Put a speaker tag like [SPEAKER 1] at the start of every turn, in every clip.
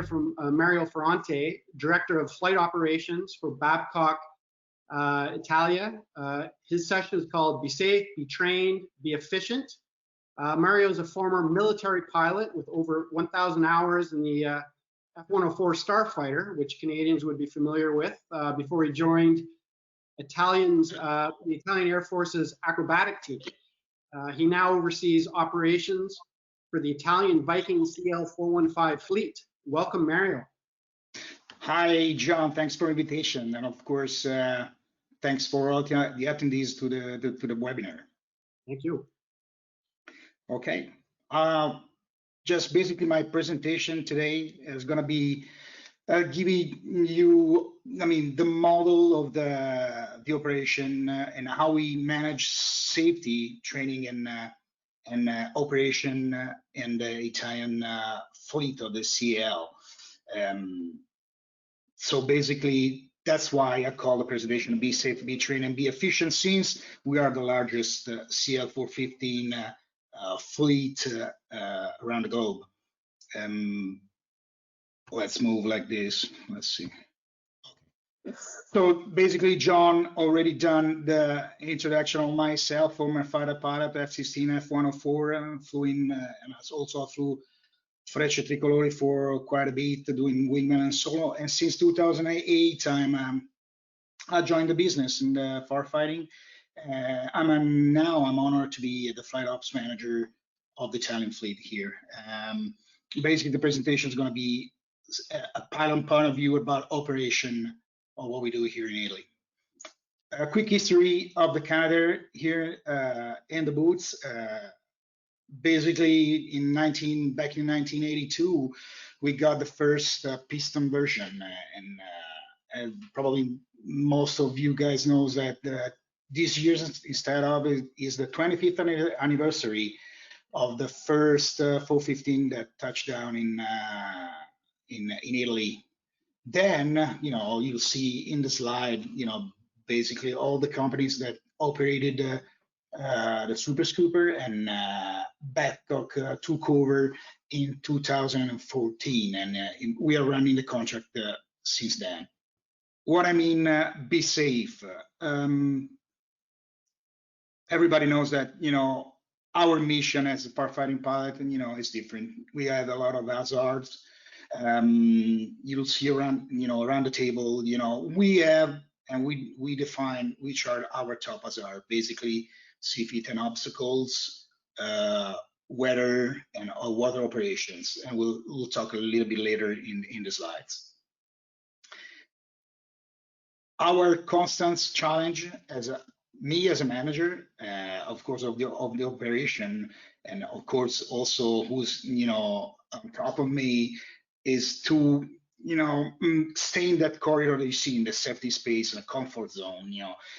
[SPEAKER 1] from Mario Ferrante, Director of Flight Operations for Babcock Italia. His session is called Be Safe, Be Trained, Be Efficient. Mario is a former military pilot with over 1,000 hours in the F-104 Starfighter, which Canadians would be familiar with, before he joined the Italian Air Force's acrobatic team. He now oversees operations for the Italian Viking CL-415 fleet. Welcome, Mario.
[SPEAKER 2] Hi, John. Thanks for the invitation, and of course, thanks for all the attendees to the webinar.
[SPEAKER 1] Thank you.
[SPEAKER 2] Okay. Just basically my presentation today is going to be giving you, the model of the operation and how we manage safety training and operation in the Italian fleet of the CL. So basically, that's why I call the presentation Be Safe, Be Trained, and Be Efficient, since we are the largest CL-415 fleet around the globe. Let's move like this. Let's see. So basically, John already done the introduction of myself, former fighter pilot, F-16, F-104, flew in, and also flew Frecce Tricolori for quite a bit, doing wingman and solo. And since 2008, I joined the business in the firefighting. I'm honored to be the flight ops manager of the Italian fleet here. Basically, the presentation is going to be a pilot point of view about operation of what we do here in Italy. A quick history of the Canadair here in the boots. Basically, back in 1982, we got the first piston version, and probably most of you guys knows that this year, instead of it, is the 25th anniversary of the first 415 that touched down in Italy. Then, you'll see in the slide, basically all the companies that operated the Super Scooper, and Babcock took over in 2014, and we are running the contract since then. What I mean, be safe. Everybody knows that, our mission as a firefighting pilot, is different. We have a lot of hazards. You'll see around the table, we have, and we define which are our top hazards, basically CFIT and obstacles, weather, and water operations. And we'll talk a little bit later in the slides. Our constant challenge as a manager, of course, of the operation, and of course also who's on top of me, is to stay in that corridor that you see in the safety space and the comfort zone.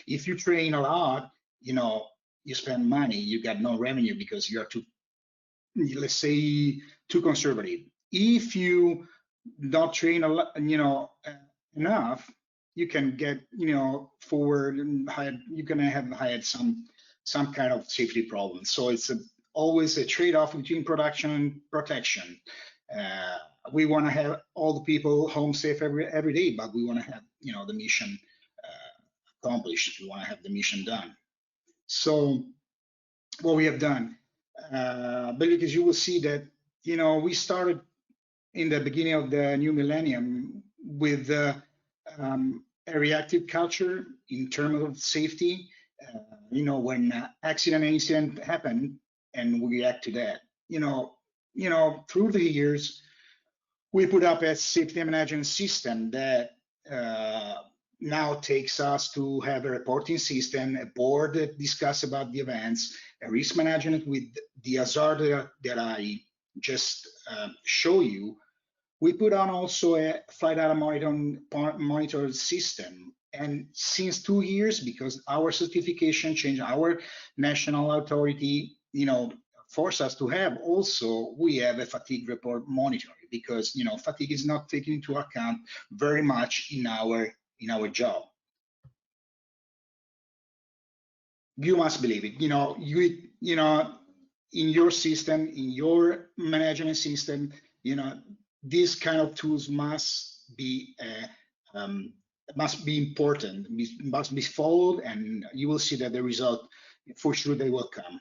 [SPEAKER 2] If you train a lot, you spend money, you got no revenue because you are too, let's say, too conservative. If you don't train a lot, enough, you can get forward and you're gonna have had some kind of safety problem. So it's always a trade-off between production and protection. We want to have all the people home safe every day, but we want to have the mission accomplished. We want to have the mission done. So what we have done, because you will see that we started in the beginning of the new millennium with a reactive culture in terms of safety. When accident and incident happen, and we react to that. Through the years, we put up a safety management system that now takes us to have a reporting system, a board that discuss about the events, a risk management with the hazard that I just show you. We put on also a flight data monitor system. And since 2 years, because our certification changed, our national authority, force us to have also, we have a fatigue report monitoring, because fatigue is not taken into account very much in our job. You must believe it. In your system, in your management system, these kind of tools must be important, must be followed, and you will see that the result, for sure, they will come.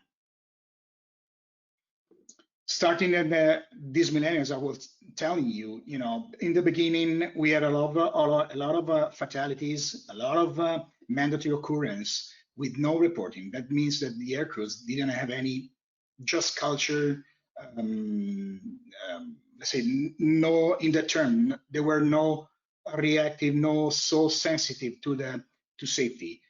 [SPEAKER 2] Starting in these millennium, as I was telling you, in the beginning, we had a lot of fatalities, a lot of mandatory occurrence with no reporting. That means that the aircrews didn't have any just culture, let's say, no, in the term, there were no reactive, no so sensitive to safety.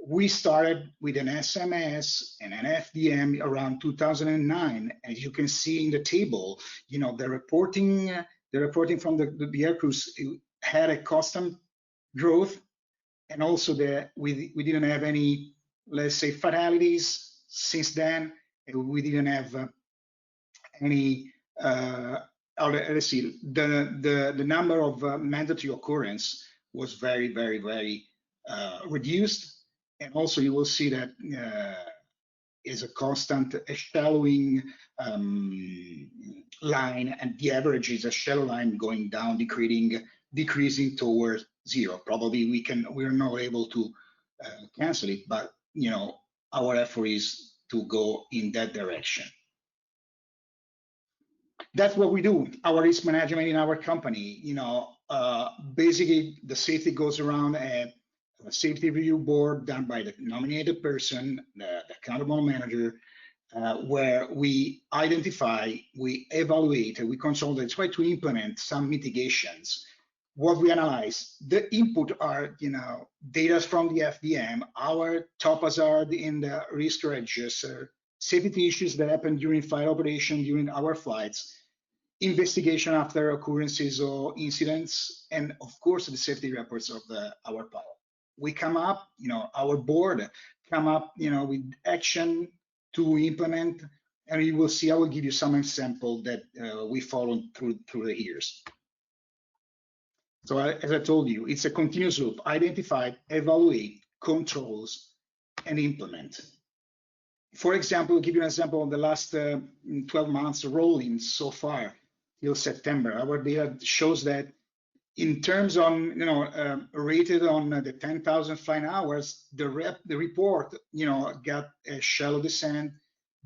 [SPEAKER 2] We started with an SMS and an FDM around 2009. As you can see in the table, the reporting from the aircrews had a constant growth, and also we didn't have any, let's say, fatalities since then. We didn't have any. Let's see, the number of mandatory occurrence was very, very, very reduced. And also you will see that is a constant shallowing line, and the average is a shallow line going down, decreasing towards zero. Probably we're not able to cancel it, but our effort is to go in that direction. That's what we do, our risk management in our company. Basically the safety goes around a safety review board done by the nominated person, the accountable manager, where we identify, we evaluate, and we control, and try to implement some mitigations. What we analyze, the input are, data from the FDM, our top hazard in the risk register, safety issues that happen during flight operation, during our flights, investigation after occurrences or incidents, and of course the safety reports of our pilot. We come up, our board come up, with action to implement, and you will see, I will give you some example that we followed through the years. So as I told you, it's a continuous loop: identify, evaluate, controls, and implement. For example, I'll give you an example of the last 12 months rolling so far till September. Our data shows that in terms on, rated on the 10,000 flying hours, the report, got a shallow descent,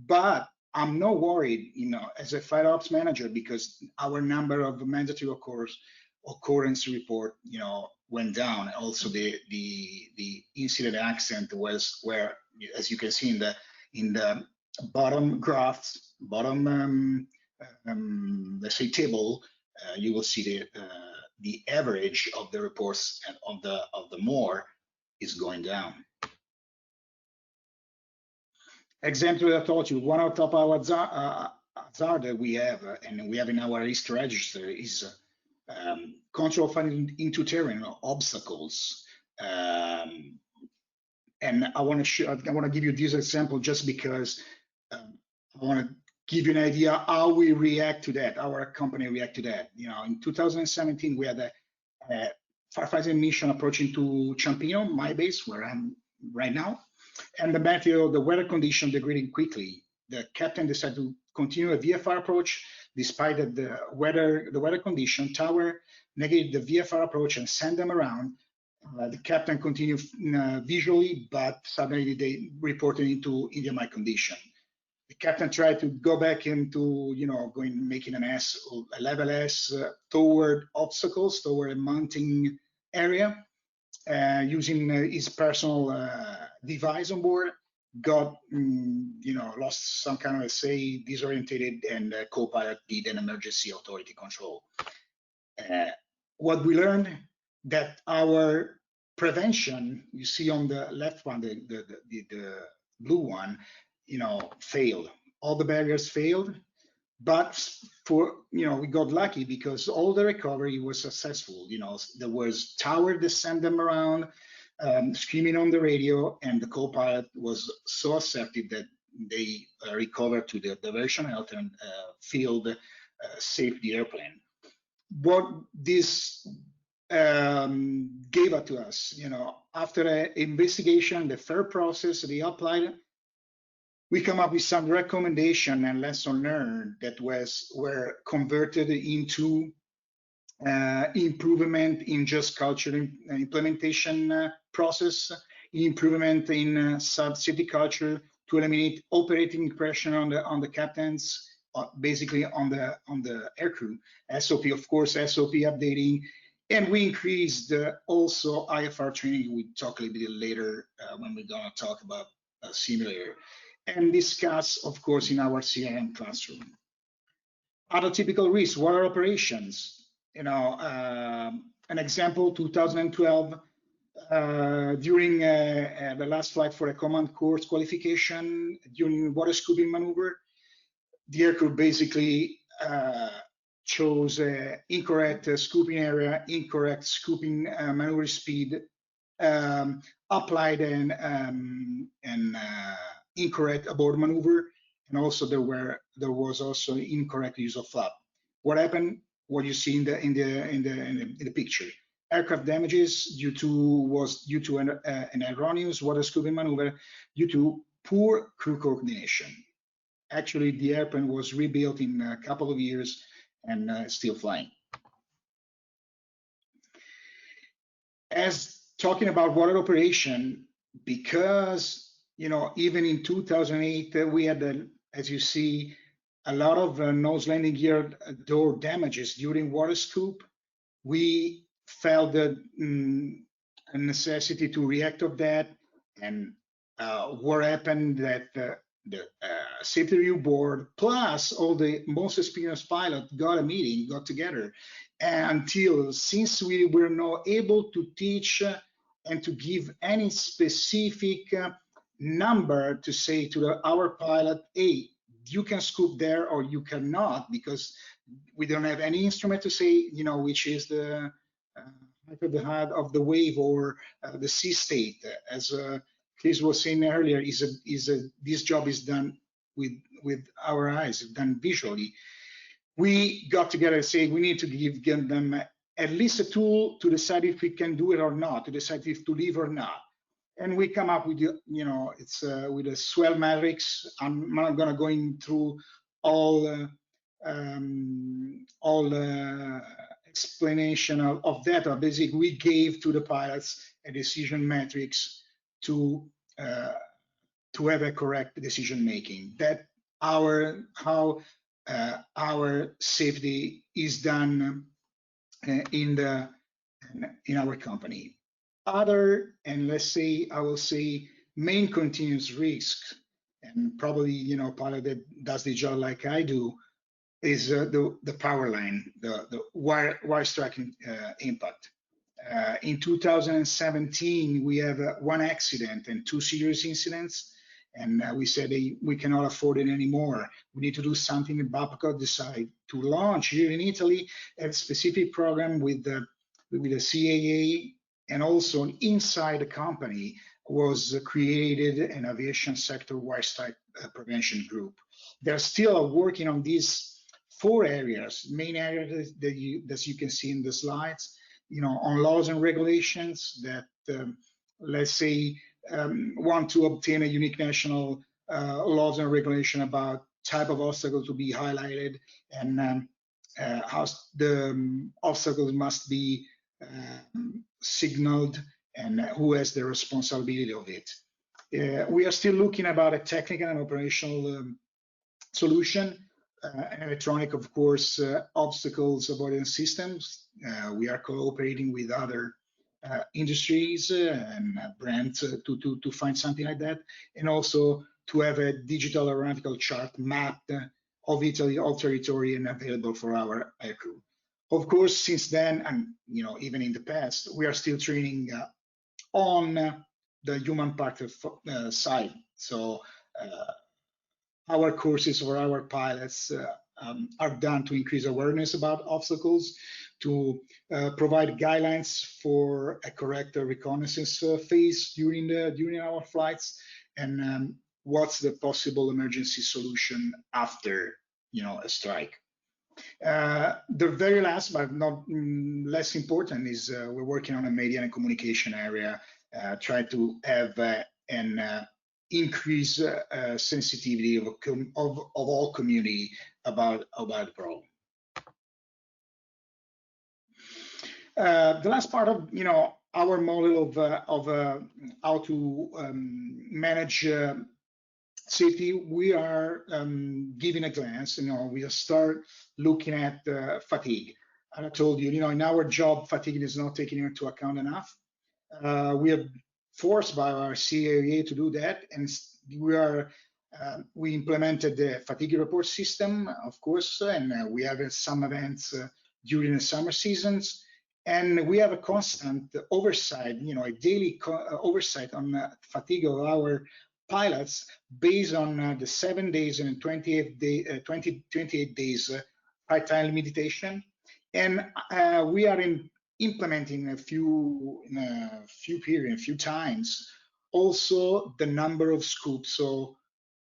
[SPEAKER 2] but I'm not worried, as a flight ops manager, because our number of mandatory occurrence report, went down. Also, the incident accident was where, as you can see in the bottom graphs, let's say table, you will see the average of the reports and of the MOR is going down. Example, I told you, one of top our hazard that we have, and we have in our risk register, is control finding into terrain, obstacles. And I want to give you this example just because I want to give you an idea how we react to that, our company react to that. In 2017, we had a firefighting mission approaching to Ciampino, my base, where I'm right now. And the weather condition degrading quickly. The captain decided to continue a VFR approach, despite that the weather condition. Tower negated the VFR approach and sent them around. The captain continued visually, but suddenly they reported into India-Mike condition. The captain tried to go back into, making a level S toward obstacles, toward a mounting area, using his personal device on board. Got, lost some kind of, say, disorientated, and co-pilot did an emergency authority control. What we learned, that our prevention, you see on the left one, the blue one, failed. All the barriers failed, but we got lucky because all the recovery was successful. There was tower to send them around, screaming on the radio, and the co-pilot was so accepting that they recovered to the diversion health and field safe the airplane. What this gave it to us, after an investigation, the fair process, the applied, we come up with some recommendation and lesson learned that were converted into improvement in just culture implementation process, improvement in safety culture to eliminate operating pressure on the captains, basically on the aircrew. SOP, of course, SOP updating, and we increased also IFR training. We talk a little bit later when we're gonna talk about simulator, and discuss, of course, in our CRM classroom. Other typical risks, water operations. An example, 2012, during the last flight for a command course qualification, during water scooping maneuver, the aircrew basically chose incorrect scooping area, incorrect scooping maneuver speed, applied an incorrect aboard maneuver, and also there was also incorrect use of flap. What happened? What you see in the picture. Aircraft damages was due to an erroneous water scooping maneuver due to poor crew coordination. Actually, the airplane was rebuilt in a couple of years and still flying. As talking about water operation, because even in 2008 we had, as you see, a lot of nose landing gear door damages during water scoop. We felt the a necessity to react of that, and what happened that the safety review board plus all the most experienced pilot got together, and since we were not able to teach and to give any specific number to say to our pilot, hey, you can scoop there or you cannot, because we don't have any instrument to say, which is the height of the wave or the sea state. As Chris was saying earlier, this job is done with our eyes, done visually. We got together and say we need to give them at least a tool to decide if we can do it or not, to decide if to leave or not. And we come up with, it's with a swell matrix. I'm not gonna go through all explanation of that. But basically, we gave to the pilots a decision matrix to have a correct decision making. That how our safety is done in our company. Other, and let's say, I will say, main continuous risk, and probably pilot that does the job like I do, is the power line, the wire striking impact. In 2017, we have one accident and 2 serious incidents, and we said, hey, we cannot afford it anymore. We need to do something. And Babcock decided to launch here in Italy a specific program with the CAA, and also inside the company was created an aviation sector wire strike prevention group. They're still working on these 4 areas, main areas that you can see in the slides, on laws and regulations that, let's say, want to obtain a unique national laws and regulation about type of obstacle to be highlighted, and how the obstacles must be signaled, and who has the responsibility of it. We are still looking about a technical and operational solution, electronic, of course, obstacles avoidance systems. We are cooperating with other industries and brands to find something like that, and also to have a digital aeronautical chart mapped of Italy, all territory, and available for our aircrew. Of course, since then, and even in the past, we are still training on the human part of side. So our courses for our pilots are done to increase awareness about obstacles, to provide guidelines for a correct reconnaissance phase during our flights, and what's the possible emergency solution after a strike. The very last, but not less important, is we're working on a media and communication area, try to have an increase sensitivity of all community about the problem. The last part of our model of how to manage safety, we are giving a glance. We start looking at fatigue. And I told you, in our job, fatigue is not taken into account enough. We are forced by our CAA to do that, and we implemented the fatigue report system, of course, and we have some events during the summer seasons. And we have a constant oversight, a daily oversight on fatigue of our pilots based on the 7 days and 28 days flight time limitation. And we are implementing a few times also the number of scoops. So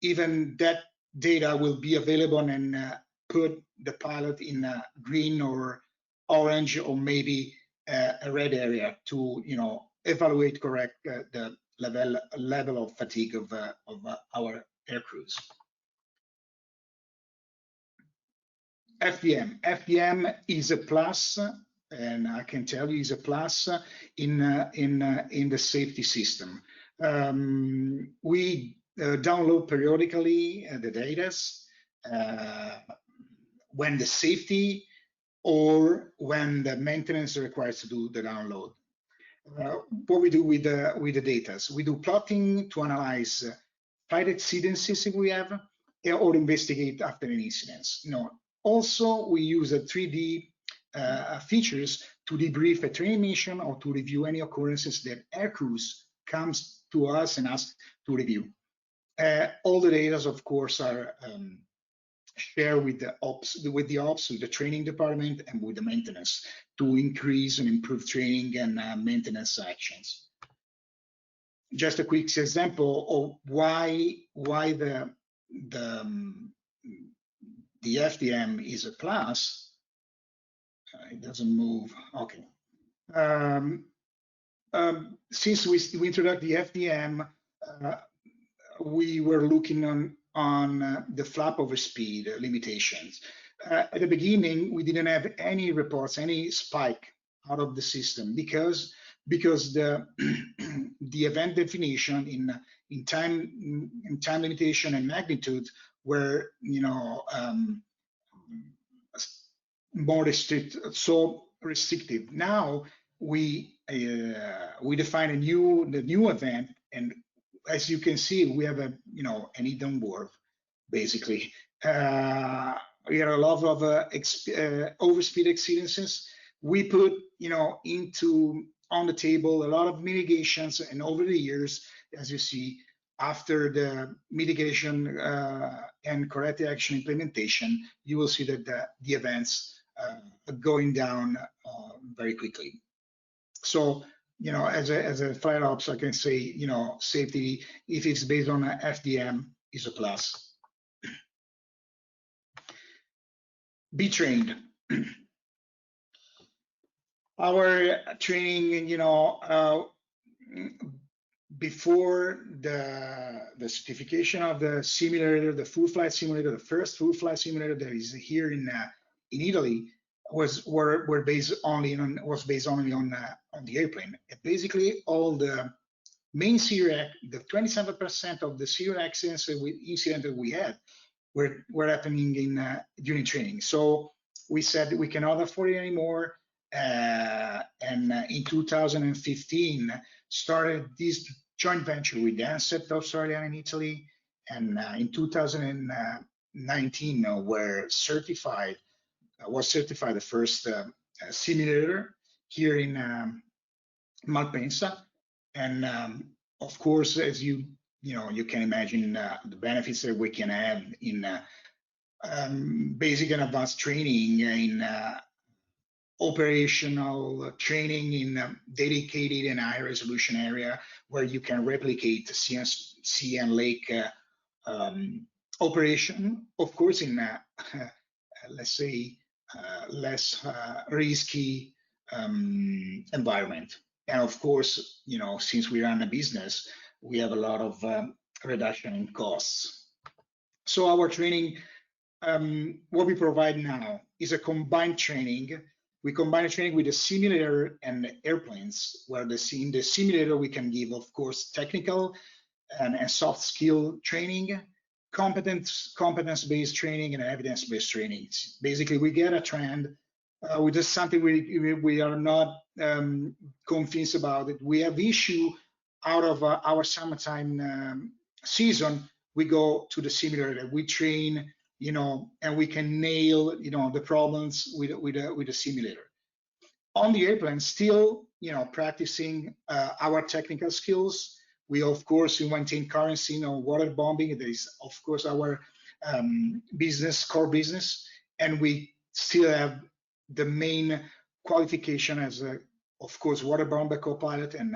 [SPEAKER 2] even that data will be available and put the pilot in a green or orange or maybe a red area to evaluate correct the level of fatigue of our air crews. FDM is a plus, and I can tell you is a plus in the safety system. We download periodically the data when the safety or when the maintenance requires to do the download. What we do with the data, we do plotting to analyze flight exceedances if we have, or investigate after an incident. Also, we use a 3D features to debrief a training mission or to review any occurrences that air crews comes to us and ask to review. All the data, of course, are shared with the ops, with the training department, and with the maintenance to increase and improve training and maintenance actions. Just a quick example of why the FDM is a plus. It doesn't move. Okay. Since we introduced the FDM, we were looking on the flap over speed limitations. At the beginning, we didn't have any reports, any spike out of the system because the the event definition in time limitation and magnitude were more so restrictive. Now we define the new event, and as you can see, we have an hidden word basically. We have a lot of overspeed exceedances. We put on the table a lot of mitigations, and over the years, as you see, after the mitigation and corrective action implementation, you will see that the events are going down very quickly. So, as a flight ops, I can say, safety, if it's based on a FDM, is a plus. Be trained. Our training, before the certification of the simulator, the full flight simulator, the first full flight simulator that is here in Italy, was based only on the airplane. Basically, all the main serial, the 27% of the serial accidents incident that we had were happening during training. So we said we cannot afford it anymore, and in 2015 started this joint venture with Ansett Australia and Italy, and in 2019 was certified the first simulator here in Malpensa, and of course, as you can imagine, the benefits that we can have in basic and advanced training, in operational training, in dedicated and high resolution area where you can replicate sea and lake operation, of course, in let's say less risky environment. And of course, since we run a business, we have a lot of reduction in costs. So our training, what we provide now is a combined training we combine training with the simulator and the airplanes, where in the simulator we can give, of course, technical and soft skill training, competence-based training, and evidence-based training. Basically, we get a trend. With just something we are not convinced about it. We have issue out of our summertime season. We go to the simulator. We train, and we can nail, the problems with the simulator. On the airplane, still, practicing our technical skills. We, of course, we maintain currency, water bombing. There is, of course, our core business, and we still have the main qualification as, of course, water bomber co-pilot and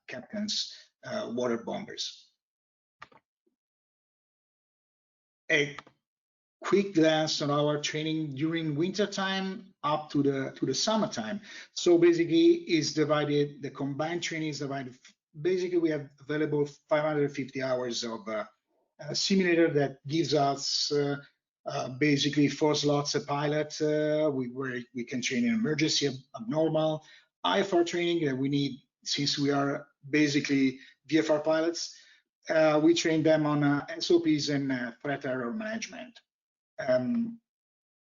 [SPEAKER 2] captain's water bombers. A quick glance on our training during winter time up to the summertime. So basically, the combined training is divided. Basically, we have available 550 hours of simulator that gives us basically 4 slots a pilot, where we can train in emergency, abnormal, IFR training that we need since we are basically VFR pilots. We train them on SOPs and threat error management.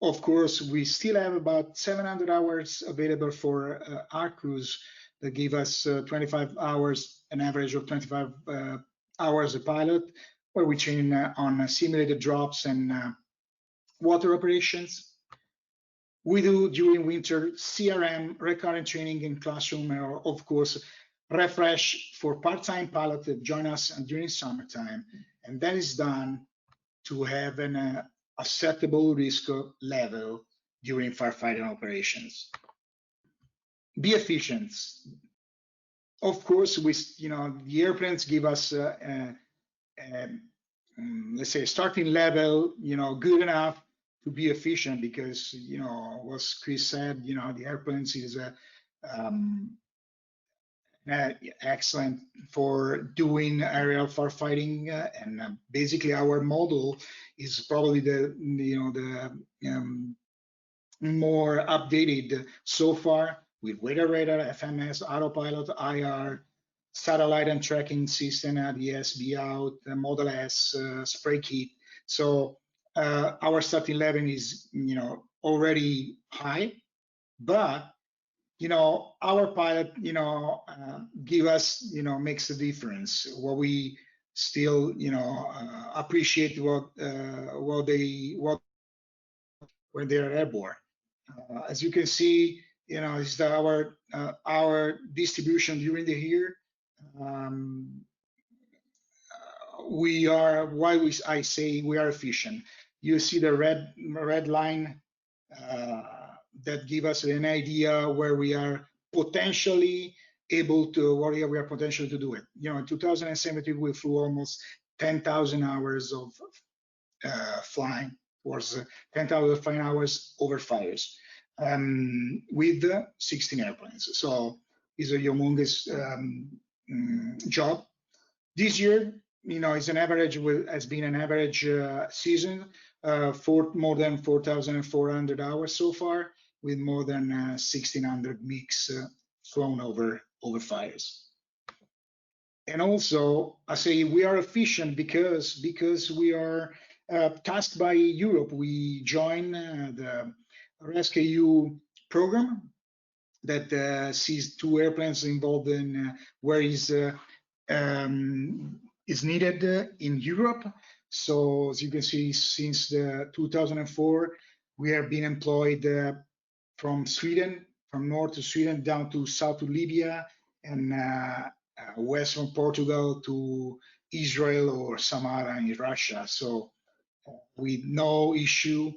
[SPEAKER 2] Of course, we still have about 700 hours available for our crews that give us 25 hours, an average of 25 hours a pilot, where we train on simulated drops and water operations. We do during winter CRM, recurrent training in classroom, or of course refresh for part-time pilots that join us during summertime, and that is done to have an acceptable risk level during firefighting operations. Be efficient. Of course, the airplanes give us let's say a starting level, good enough to be efficient, because what Chris said, the airplanes is excellent for doing aerial firefighting, and basically our model is probably the more updated so far, with weather radar, FMS, autopilot, IR, satellite and tracking system, ADS, B-out, Model S, spray kit. So our starting level is already high, but our pilot give us makes a difference. What we still appreciate when they're airborne. As you can see, this is our distribution during the year. I say we are efficient. You see the red line that give us an idea where we are potentially able to, to do it. In 2017, we flew almost 10,000 hours of flying, was 10,000 flying hours over fires, with 16 airplanes. So it's a humongous job. This year, it's an average, has been an average season for more than 4,400 hours so far, with more than 1,600 MIGs flown over fires. And also, I say we are efficient because we are tasked by Europe. We join the RescEU program that sees 2 airplanes involved in where is needed in Europe. So as you can see, since 2004, we have been employed from Sweden, from north to Sweden down to south to Libya, and west from Portugal to Israel or Samara in Russia. So with no issue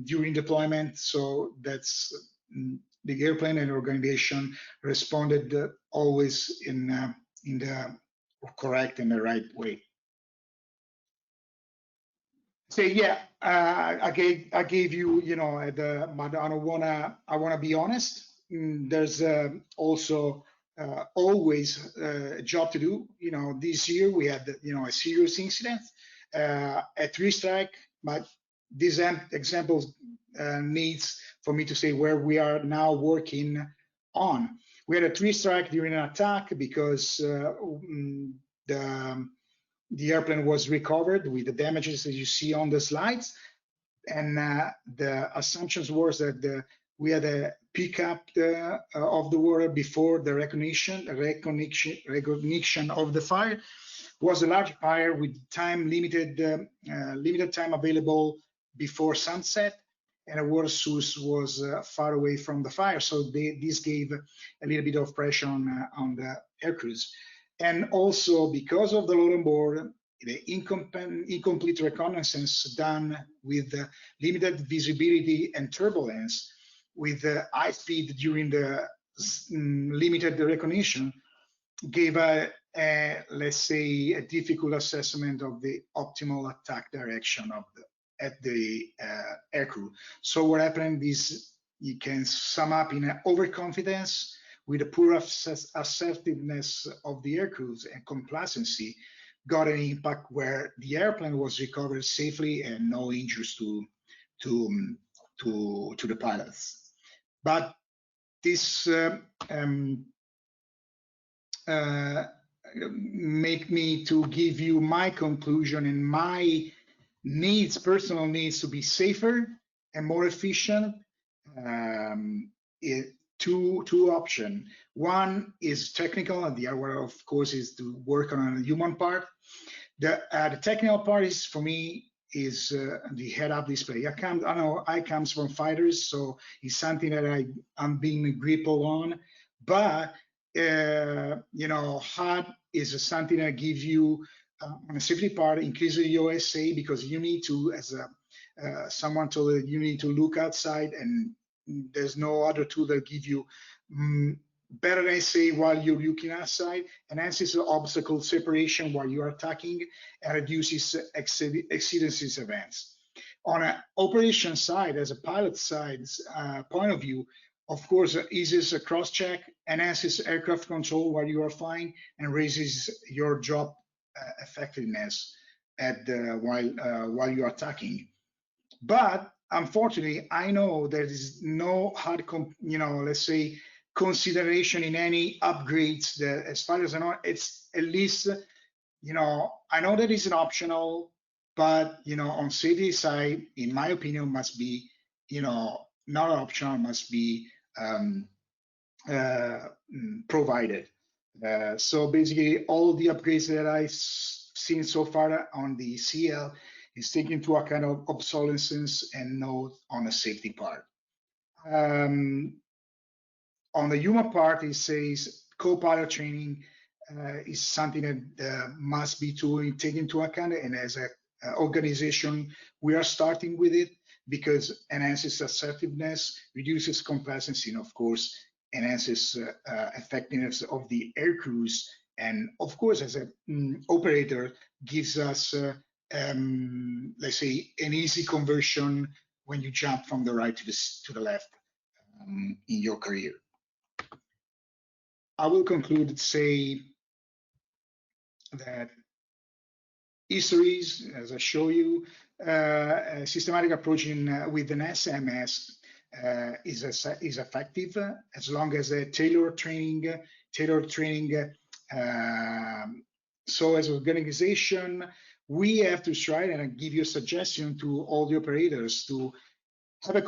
[SPEAKER 2] during deployment. So that's the airplane and organization responded always in the correct and the right way. So yeah, I gave you, but I wanna be honest. There's also always a job to do. This year we had a serious incident, a 3-strike, but this example needs for me to say where we are now working on. We had a 3 strike during an attack because the airplane was recovered with the damages that you see on the slides. And the assumptions was that we had a pickup of the water before the recognition of the fire. Was a large fire with limited time available before sunset, and a water source was far away from the fire. So this gave a little bit of pressure on the air crews. And also because of the load on board, the incomplete reconnaissance done with limited visibility and turbulence, with high speed during the limited recognition, gave let's say, a difficult assessment of the optimal attack direction of the aircrew. So what happened is, you can sum up in overconfidence with a poor assertiveness of the aircrews and complacency, got an impact where the airplane was recovered safely and no injuries to the pilots. But this make me to give you my conclusion and my needs, personal needs, to be safer and more efficient. Two options. One is technical, and the other, of course, is to work on a human part. The technical part is, for me, is the head-up display. I comes from fighters, so it's something that I'm being grappled on. But HUD is something that gives you on a safety part, increases your OSA, because you need to, as someone told you, you need to look outside, and there's no other tool that give you better SA while you're looking outside, enhances the obstacle separation while you are attacking, and reduces exceedances events. On an operation side, as a pilot side point of view, of course, eases a cross-check, enhances aircraft control while you are flying, and raises your job effectiveness while you are attacking. But unfortunately, I know there is no hard, let's say, consideration in any upgrades. That, as far as I know, it's at least, I know that is an optional, but on safety side, in my opinion, must be, not optional, must be provided. So basically, all the upgrades that I've seen so far on the CL is taken into account of obsolescence and not on the safety part. On the human part, it says co-pilot training is something that must be taken into account, and as an organization, we are starting with it because enhances assertiveness, reduces complacency, and of course, enhances effectiveness of the air crews, and of course, as an operator, gives us let's say, an easy conversion when you jump from the right to the left in your career. I will conclude, say that histories, as I show you, a systematic approach with an SMS is effective as long as a tailored training. So as an organization, we have to try, and I give you a suggestion to all the operators, to have a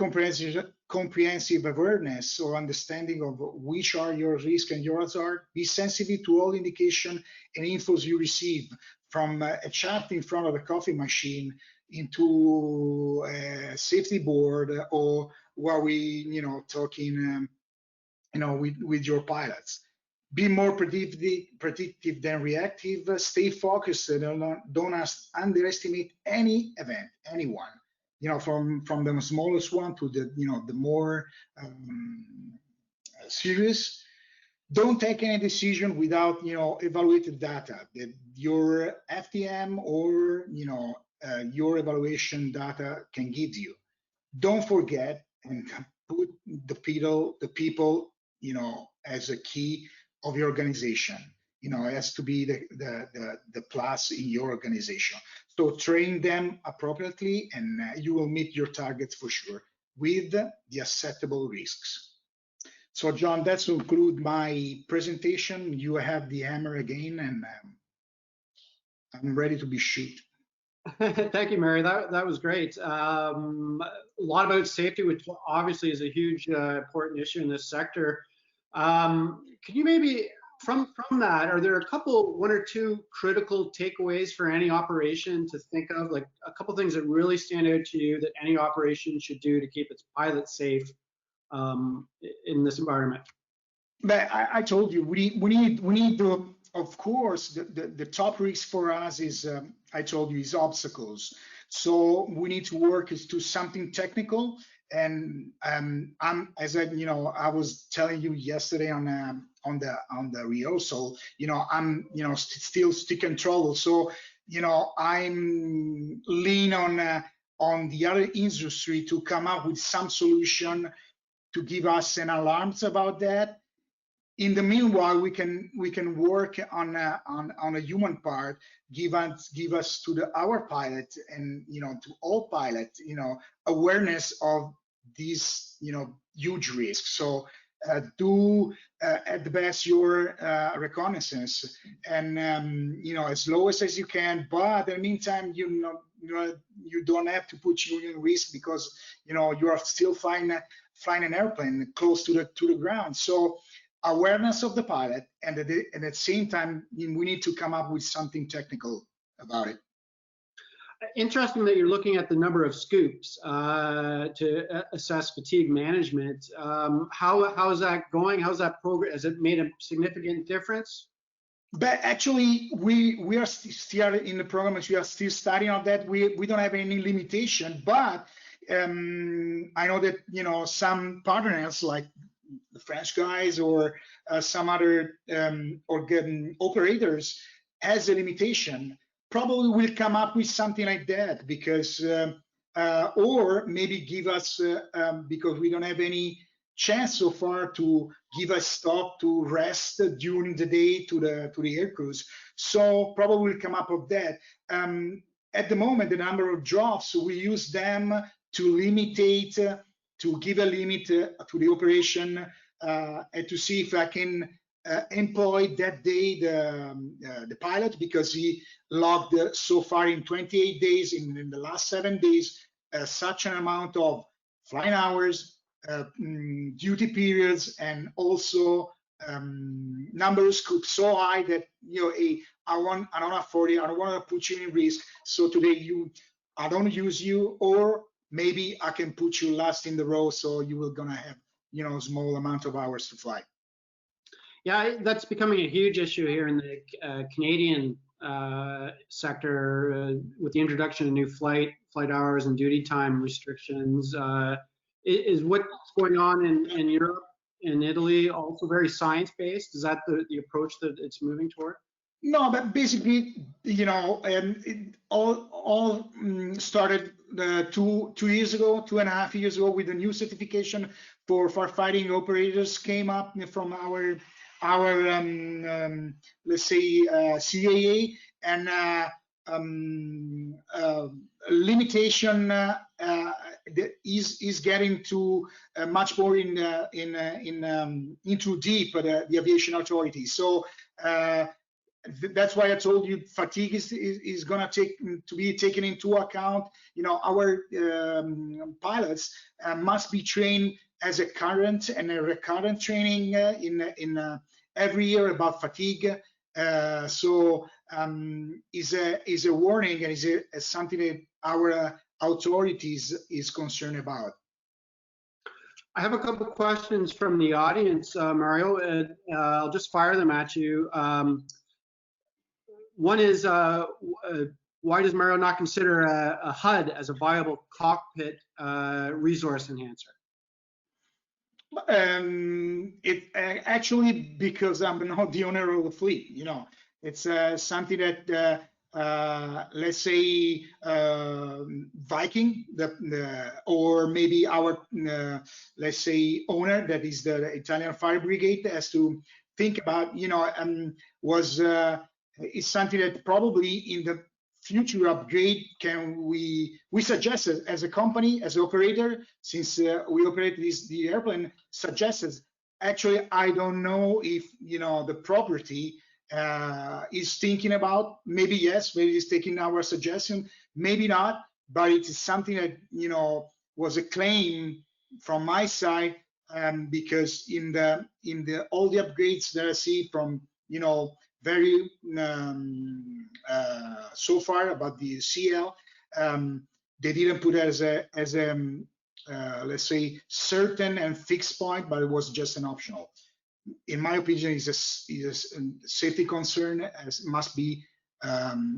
[SPEAKER 2] comprehensive awareness or understanding of which are your risks and your hazard. Be sensitive to all indication and infos you receive, from a chat in front of a coffee machine into a safety board, or while we, talking, with your pilots. Be more predictive than reactive. Stay focused and don't underestimate any event, anyone. From the smallest one to the more serious. Don't take any decision without evaluated data that your FTM or your evaluation data can give you. Don't forget and put the people as a key of your organization. It has to be the plus in your organization. So train them appropriately, and you will meet your targets for sure. with the acceptable risks. So, John, that's to conclude my presentation. You have the hammer again, and I'm ready to be shoot.
[SPEAKER 1] Thank you, Mary. That was great. A lot about safety, which obviously is a huge important issue in this sector. Could you maybe, from that, are there one or two critical takeaways for any operation to think of, like a couple things that really stand out to you that any operation should do to keep its pilots safe in this environment?
[SPEAKER 2] But I told you we need to, of course, the top risk for us is I told you is obstacles. So we need to work to something technical. And I'm, as I was telling you yesterday on the rehearsal, I'm still stick and trouble. So I'm lean on the other industry to come up with some solution to give us an alarms about that. In the meanwhile, we can work on a human part, give us to our pilot and to all pilots awareness of these huge risks. So do at the best your reconnaissance and as lowest as you can, but in the meantime you don't have to put you in risk because you are still flying an airplane close to the ground. So awareness of the pilot, and at the same time we need to come up with something technical about it.
[SPEAKER 1] Interesting that you're looking at the number of scoops to assess fatigue management. How is that going? How's that program? Has it made a significant difference?
[SPEAKER 2] But actually, we are still in the program. We are still studying on that. We don't have any limitation, but I know that some partners like the French guys or some other operators has a limitation. Probably will come up with something like that because or maybe give us because we don't have any chance so far to give us stop to rest during the day to the air crews. So probably will come up with that. At the moment, the number of drops, we use them to limitate, to give a limit to the operation and to see if I can employ that day the pilot, because he logged so far in 28 days, in the last 7 days, such an amount of flying hours, duty periods, and also number of scoops so high that I don't want to put you in risk. So today I don't use you, or maybe I can put you last in the row, so you will gonna have small amount of hours to fly.
[SPEAKER 1] Yeah, that's becoming a huge issue here in the Canadian sector with the introduction of new flight hours and duty time restrictions. Is what's going on in Europe and Italy also very science-based? Is that the approach that it's moving toward?
[SPEAKER 2] No, but basically, it all started 2 years ago, 2.5 years ago, with a new certification for firefighting operators came up from our let's say CAA, and limitation is getting to much more into deep the aviation authority. So that's why I told you fatigue is going to be taken into account. Our pilots must be trained as a current and a recurrent training in every year about fatigue. So is a warning, and is something that our authorities is concerned about.
[SPEAKER 1] I have a couple of questions from the audience, Mario. I'll just fire them at you. One is, why does Mario not consider a HUD as a viable cockpit resource enhancer?
[SPEAKER 2] It actually, because I'm not the owner of the fleet. It's something that let's say Viking, or maybe our let's say owner, that is the Italian Fire Brigade, has to think about. Is something that probably in the future upgrade can we suggest as a company, as an operator, since we operate the airplane, suggests actually I don't know if the property is thinking about, maybe yes, maybe it's taking our suggestion, maybe not, but it is something that was a claim from my side, because in the all the upgrades that I see from very so far about the CL, they didn't put it as a let's say certain and fixed point, but it was just an optional. In my opinion, is a safety concern, as must be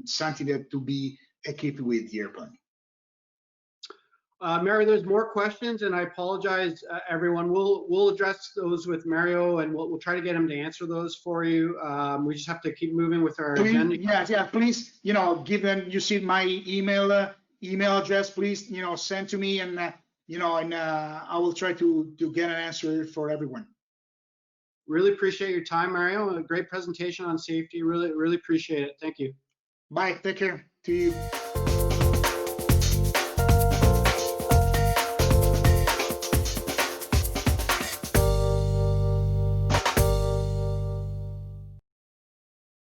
[SPEAKER 2] something that to be equipped with the airplane.
[SPEAKER 1] Mario, there's more questions, and I apologize, everyone. We'll address those with Mario, and we'll try to get him to answer those for you. We just have to keep moving with our agenda.
[SPEAKER 2] Yeah, please, give them. You see my email address. Please, send to me, and and I will try to get an answer for everyone.
[SPEAKER 1] Really appreciate your time, Mario. A great presentation on safety. Really appreciate it. Thank you.
[SPEAKER 2] Bye. Take care to you.